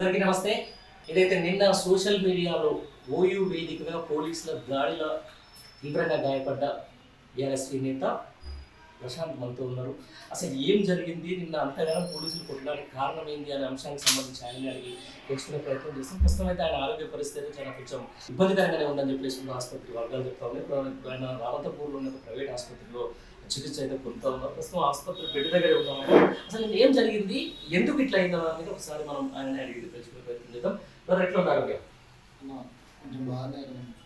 అందరికీ నమస్తే. ఏదైతే నిన్న సోషల్ మీడియాలో ఓయూ వేదికగా పోలీసుల దాడిలో తీవ్రంగా గాయపడ్డ బీఆర్ఎస్పీ నేత ప్రశాంత్ మనతో ఉన్నారు. అసలు ఏం జరిగింది, నిన్న అంతగానో పోలీసులు కొట్టడానికి కారణం ఏంది అనే అంశానికి సంబంధించి ఆయన అడిగి తెలుసుకునే ప్రయత్నం చేస్తాం. ప్రస్తుతం అయితే ఆయన ఆరోగ్య పరిస్థితి చాలా కొంచెం ఇబ్బందికరంగానే ఉందని చెప్పేసి ఆసుపత్రి వర్గాలు చెప్తా ఉన్నాయి. ఇప్పుడు ఆయన రామతపూర్లో ఉన్న ప్రైవేట్ ఆసుపత్రిలో చికిత్స అయితే పొందుతూ ఉన్నారు. ప్రస్తుతం ఆసుపత్రి బెడ్ దగ్గర ఉన్నాము. అసలు ఏం జరిగింది, ఎందుకు ఇట్లా అయిందో అనేది ఒకసారి మనం ఆయన అడిగి తెలుసుకునే ప్రయత్నం చేద్దాం. మరి ఎట్లా ఉంది ఆరోగ్యం? కొంచెం బాగానే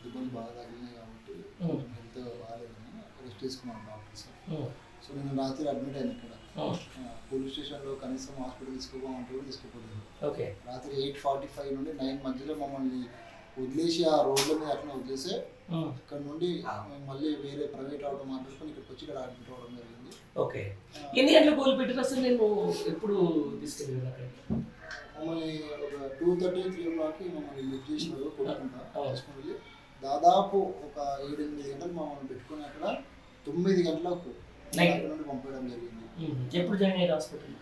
ఇబ్బంది బాగా తగిలినాయి కాబట్టి హెల్త్ బాగాలేదని రెస్ట్ తీసుకున్నాను డాక్టర్స్. సో నేను రాత్రి అడ్మిట్ అయ్యాను ఇక్కడ పోలీస్ స్టేషన్లో. కనీసం హాస్పిటల్ తీసుకోపోమంటే కూడా తీసుకోపోలేదు. ఓకే. రాత్రి 8:45 నుండి 9 మధ్యలో మమ్మల్ని వదిలేసి ఆ రోడ్ల మీద అట్లా వదిలేసి ఇక్కడ నుండి మేము మళ్ళీ వేరే ప్రైవేట్ ఆటో మాట్లాడుకొని ఇక్కడికి వచ్చి ఇక్కడ అడ్మిట్ అవ్వడం జరిగింది. ఓకే. ఎన్ని గంటలకు కోల్ పెట్టారు అసలు? నేను ఎప్పుడు తీసుకెళ్ళాను అక్కడ మమ్మల్ని ఒక 2:30, 3 o'clockకి మమ్మల్ని లిఫ్ట్ చేసినారు కొట్టుకుంటా తీసుకుని వెళ్ళి. దాదాపు ఒక 7-8 గంటలు మమ్మల్ని పెట్టుకుని అక్కడ 9 గంటలకు అక్కడ నుండి పంపించడం జరిగింది. ఎప్పుడు జాయిన్ అయ్యారు హాస్పిటల్?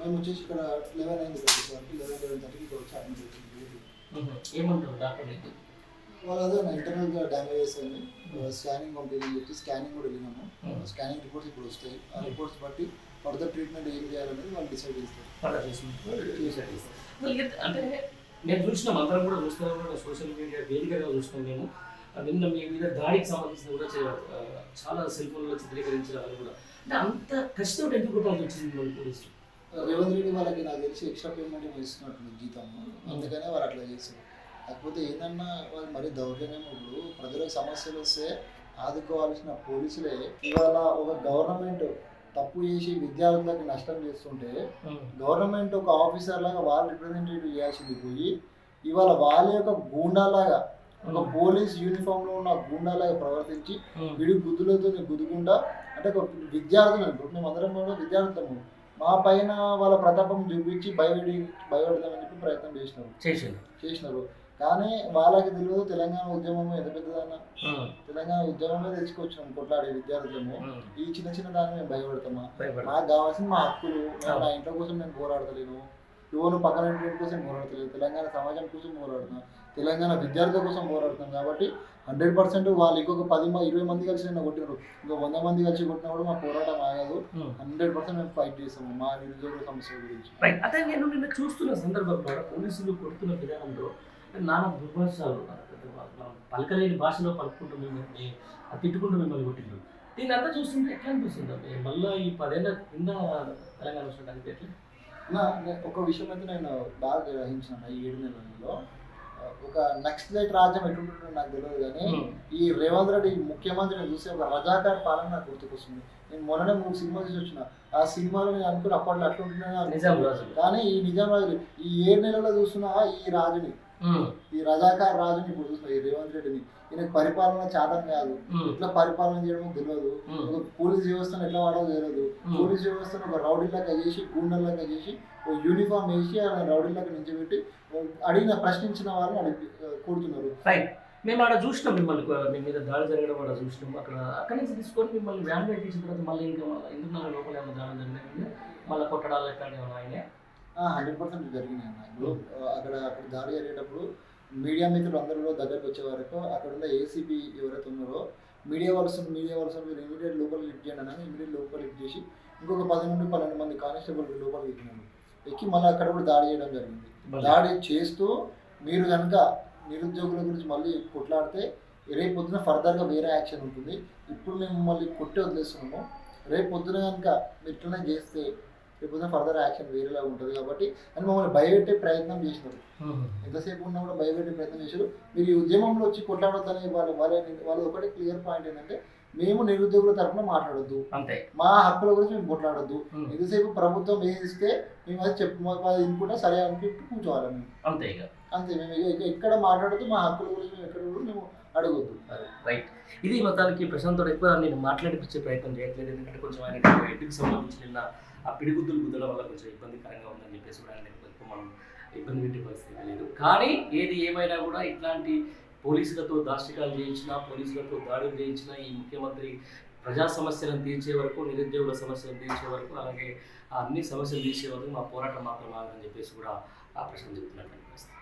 మేము వచ్చేసి ఇక్కడ 11 అయింది వచ్చేసరికి 11-11:30కి ఇక్కడ వచ్చి అడ్మిట్ అవుతుంది. ఏమంటారు డాక్టర్? వాళ్ళు అదే ఇంటర్నల్గా డ్యామేజెస్ అయింది, స్కానింగ్ పంపించని చెప్పి స్కానింగ్ కూడా వెళ్ళినాము. స్కానింగ్ రిపోర్ట్స్ ఇప్పుడు వస్తాయి. ఆ రిపోర్ట్స్ బట్టి ఫర్దర్ ట్రీట్మెంట్ ఏం చేయాలనేది వాళ్ళు డిసైడ్ చేస్తారు. అంటే నేను చూసినాం, అందరం కూడా చూస్తున్నాం, కూడా సోషల్ మీడియా వేదికగా చూస్తున్నాం. మేము నిన్న మీ మీద దాడికి సంబంధించిన కూడా చాలా సెల్ ఫోన్లో చిత్రీకరించారు కూడా. అంటే అంత కష్టం ఎందుకు కొట్టాల్సి వచ్చింది మన పోలీసులు? రేవంత్ రెడ్డి వాళ్ళకి నాకు తెలిసి ఎక్స్ట్రా పేమెంట్ ఏమో ఇస్తున్నట్టు జీతము, అందుకనే వారు అట్లా చేస్తారు. కాకపోతే ఏంటన్నా వాళ్ళు మరీ దౌర్జన్యం. ఇప్పుడు ప్రజలకు సమస్యలు వస్తే ఆదుకోవాల్సిన పోలీసులే ఇవాళ ఒక గవర్నమెంట్ తప్పు చేసి విద్యార్థులకు నష్టం చేస్తుంటే గవర్నమెంట్ ఒక ఆఫీసర్ లాగా వాళ్ళు రిప్రజెంటేటివ్ చేయాల్సింది పోయి ఇవాళ వాళ్ళ యొక్క గూండాలాగా ఒక పోలీస్ యూనిఫామ్లో ఉన్న గూండాలాగా ప్రవర్తించి విడి గుద్దులతో గుద్దుకుండా, అంటే ఒక విద్యార్థులను మేమందరం కూడా విద్యార్థులము మా పైన వాళ్ళ ప్రతాపం చూపించి భయపెడదామని చెప్పి ప్రయత్నం చేసినారు. కానీ వాళ్ళకి తెలియదు తెలంగాణ ఉద్యమం ఎంత పెద్దదన్న. తెలంగాణ ఉద్యమమే తెచ్చుకొచ్చినాం కొట్లాడే విద్యార్థులము. ఈ చిన్న చిన్న దాన్ని మేము భయపడతామా? నాకు కావాల్సిన మా హక్కులు, నా ఇంట్లో కోసం నేను పోరాడతలేను, యువను పక్కన ఇంటి కోసం పోరాడతలేదు, తెలంగాణ సమాజం కోసం పోరాడుతున్నాం, తెలంగాణ విద్యార్థుల కోసం పోరాడుతున్నాం. కాబట్టి 100% వాళ్ళు ఇంకొక 10-20 మంది కలిసి నిన్న కొట్టినారు, ఇంకో 100 మంది కలిసి కొట్టినా కూడా మా పోరాటం ఆగదు. 100% మేము ఫైట్ చేస్తాము మా నిరుద్యోగ సమస్యల గురించి. అదే నేను నిన్న చూస్తున్న సందర్భంలో పోలీసులు కొడుతున్న విధానంలో నానా దుర్భాషాలు, పలకలేని భాషలో పలుకుంటూ మిమ్మల్ని తిట్టుకుంటూ మిమ్మల్ని కొట్టిండ్రు. దీన్ని అంతా చూస్తుంటే ఎట్లా అనిపిస్తుంది? మళ్ళీ ఈ 10 ఏళ్ళ కింద తెలంగాణ చూడడానికి ఎట్లా? ఒక విషయం అయితే నేను బాగా గ్రహించిన ఈ 7 నెలల్లో ఒక నక్సలైట్ రాజ్యం ఎటుంటుందో నాకు తెలియదు, కానీ ఈ రేవంత్ రెడ్డి ముఖ్యమంత్రిని చూసి ఒక రజాకార్ పాలన నాకు గుర్తుకొస్తుంది. నేను మొన్ననే 3 సినిమా చూసి వచ్చిన. ఆ సినిమాలో నేను అనుకుని అప్పట్లో అట్లుంటున్నా నిజాం రాజు, కానీ ఈ నిజాం రాజు ఈ 7 నెలల్లో చూస్తున్నా ఈ రాజుని, ఈ రజాకార్ రాజుని ఇప్పుడు చూస్తున్నా ఈ రేవంత్ రెడ్డిని. ఈయనకు పరిపాలన చాదం కాదు, ఎట్లా పరిపాలన చేయడమో తెలియదు, ఒక పోలీస్ వ్యవస్థను ఎట్లా వాడాలో తెలియదు. పోలీస్ వ్యవస్థను ఒక రౌడీలాగా చేసి గూండల్లాగా చేసి ఒక యూనిఫామ్ వేసి ఆయన రౌడీలాగా నించబెట్టి అడిగిన ప్రశ్నించిన వాళ్ళని కూడుతున్నారు. మేము ఆడ చూసినాం, మిమ్మల్ని మీ మీద దాడి జరగడం ఆడ చూసినాం. అక్కడి నుంచి తీసుకొని మిమ్మల్ని వ్యాన్ పెట్టించిన తర్వాత మళ్ళీ ఇంకా ఎందుకు లోపల ఏమైనా దాడి జరిగింది, మళ్ళీ కొట్టడాలు ఎక్కడ ఆయన 100% జరిగినాయి అన్న. ఇప్పుడు అక్కడ దాడి జరిగేటప్పుడు మీడియా మిత్రులు అందరూ దగ్గరకు వచ్చే వరకు అక్కడ ఉన్న ఏసీపీ ఎవరైతే ఉన్నారో మీడియా వాళ్ళు మీరు ఇమీడియట్ లోపల లిఫ్ట్ చేయండి అని ఇమీడియట్ లోపల లిఫ్ట్ చేసి ఇంకొక 10-12 మంది కానిస్టేబుల్ లోపలికి ఎక్కినారు. ఎక్కి మళ్ళీ అక్కడ కూడా దాడి చేయడం జరిగింది. దాడి చేస్తూ మీరు కనుక నిరుద్యోగుల గురించి మళ్ళీ కొట్లాడితే రేపు పొద్దున ఫర్దర్గా వేరే యాక్షన్ ఉంటుంది. ఇప్పుడు మేము మళ్ళీ కొట్టి వదిలేస్తున్నాము. రేపు పొద్దున కనుక మీరు ఇట్లనే చేస్తే రేపు పొద్దున ఫర్దర్ యాక్షన్ వేరేలా ఉంటుంది కాబట్టి అని మమ్మల్ని భయపెట్టే ప్రయత్నం చేసినారు. ఎంతసేపు ఉన్నా కూడా భయపెట్టే ప్రయత్నం చేశారు. మీరు ఈ ఉద్యమంలో వచ్చి కొట్లాడొద్దని వాళ్ళ ఒకటి క్లియర్ పాయింట్ ఏంటంటే, మేము నిరుద్యోగుల తరఫున మాట్లాడొద్దు, అంతే, మా హక్కుల గురించి మేము కొట్లాడొద్దు. ఎంతసేపు ప్రభుత్వం ఏది ఇస్తే మేము అది ఇనుకుంటే సరే అనుకుంటూ కూర్చోవాలి మేము, అంతే. మేము ఎక్కడ మాట్లాడద్దు, మా హక్కుల గురించి మేము ఎక్కడ కూడా మేము అడగొద్దు. రైట్. ఇది మొత్తానికి ప్రశాంత్ ఎక్కువ నేను మాట్లాడిపించే ప్రయత్నం చేయట్లేదు, ఎందుకంటే కొంచెం ఆయన హెడ్కి సంబంధించి నిన్న ఆ పిడిగుద్దులు గుద్దడం వల్ల కొంచెం ఇబ్బందికరంగా ఉందని చెప్పేసి కూడా ఆయన మనం ఇబ్బంది పెట్టే పరిస్థితి లేదు. కానీ ఏది ఏమైనా కూడా ఇట్లాంటి పోలీసులతో దాష్టికాలు చేయించినా, పోలీసులతో దాడులు చేయించినా ఈ ముఖ్యమంత్రి ప్రజా సమస్యలను తీర్చే వరకు, నిరుద్యోగుల సమస్యలను తీర్చే వరకు, అలాగే అన్ని సమస్యలు తీర్చే వరకు మా పోరాటం మాత్రం ఆగదని చెప్పేసి కూడా ఆ ప్రశాంత్ చెప్తున్నటువంటి పరిస్థితి.